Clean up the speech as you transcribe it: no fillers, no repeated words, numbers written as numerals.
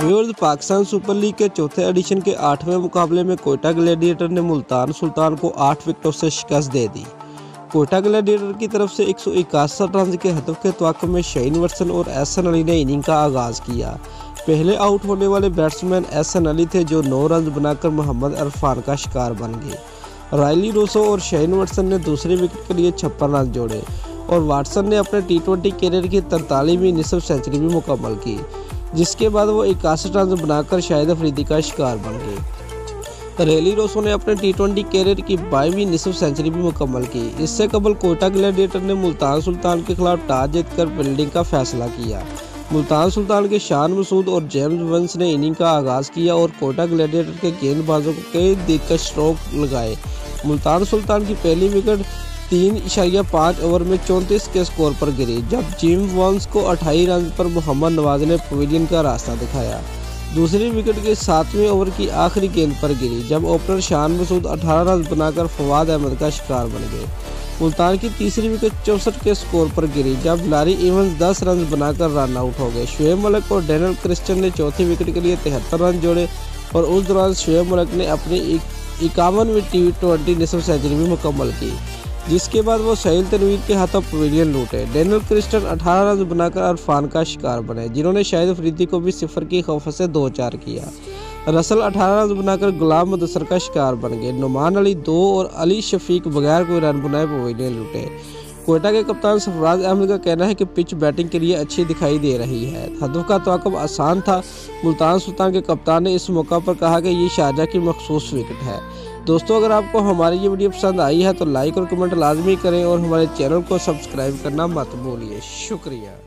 Viewers, Pakistan super league के चौथे addition के 8वें मुकाबले में कोयटा ग्लैडिएटर ने मुल्तान सुल्तान को 8 विकेटों से शिकस्त दे दी। कोयटा ग्लैडिएटर की तरफ से 161 रन के हदफ के तवाक़ुफ़ में शाहीन वर्सन और एहसन अली ने इनिंग का आगाज़ किया। पहले आउट होने वाले बैट्समैन एहसन अली थे, जो 9 रन बनाकर मोहम्मद इरफान का शिकार बन गए। रायली रोसो और शाहीन वर्सन ने दूसरे विकेट के लिए 56 रन जोड़े और वाटसन ने अपने T20 कैरियर की 43वीं निसफ सेंचुरी भी मुकम्मल की, जिसके बाद वो 61 रन बनाकर शाहिद अफरीदी का शिकार बन गए। रेली रोसो ने अपने T20 कैरियर की 22वीं निसफ सेंचुरी भी मुकम्मल की। इससे कबल कोयटा ग्लैडिएटर ने मुल्तान सुल्तान के खिलाफ टॉस जीतकर फील्डिंग का फैसला किया। मुल्तान सुल्तान के शान मसूद और जेम्स वंस ने इनिंग का आगाज़ किया और कोयटा ग्लैडिएटर के गेंदबाजों को कई दिलकश स्ट्रोक लगाए। मुल्तान सुल्तान की पहली विकेट 3.5 ओवर में 34 के स्कोर पर गिरी, जब जेम्स वंस को 28 रन पर मोहम्मद नवाज ने पवेलियन का रास्ता दिखाया। दूसरी विकेट के 7वें ओवर की आखिरी गेंद पर गिरी, जब ओपनर शान मसूद 18 रन बनाकर फवाद अहमद का शिकार बन गए। मुल्तान की तीसरी विकेट 64 के स्कोर पर गिरी, जब लारी इवंस 10 रन बनाकर रन आउट हो गए। शुएब मलिक और डैनियल क्रिस्टन ने चौथी विकेट के लिए 73 रन जोड़े और उस दौरान शुएब मलिक ने अपनी 51वीं T20 निसफ सेंचुरी भी मुकम्मल की, जिसके बाद वो शाहिल तनवीर के हाथों पवेलियन लूटे। डैनियल क्रिस्टन 18 रन बनाकर इरफान का शिकार बने, जिन्होंने शाहिद अफरीदी को भी 0 की खौफ से 2-4 किया। रसल 18 रन बनाकर गुलाम मुदस्सर का शिकार बन गए। नुमान अली 2 और अली शफीक बगैर कोई रन बनाए पवेलियन लूटे। कोयटा के कप्तान सरफराज अहमद का कहना है कि पिच बैटिंग के लिए अच्छी दिखाई दे रही है। हदफ का तवाक़ुफ़ आसान था। मुल्तान सुल्तान के कप्तान ने इस मौका पर कहा कि ये शारजाह की मखसूस विकेट है। दोस्तों, अगर आपको हमारी ये वीडियो पसंद आई है तो लाइक और कमेंट लाजमी करें और हमारे चैनल को सब्सक्राइब करना मत भूलिए। शुक्रिया।